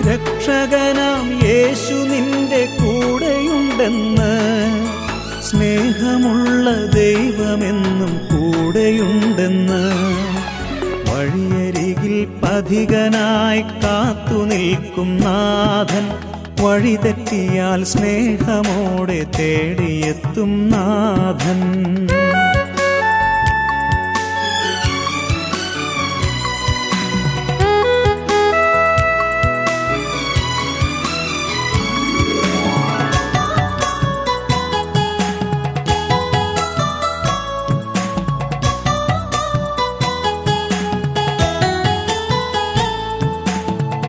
രക്ഷകനാം യേശു നിന്റെ കൂടെയുണ്ടെന്ന്, സ്നേഹമുള്ള ദൈവമെന്നും കൂടെയുണ്ടെന്ന്. വഴിയരികിൽ പഥികനായി കാത്തുനിൽക്കും നാഥൻ, വഴിതെറ്റിയാൽ സ്നേഹമോടെ തേടിയെത്തും നാഥൻ.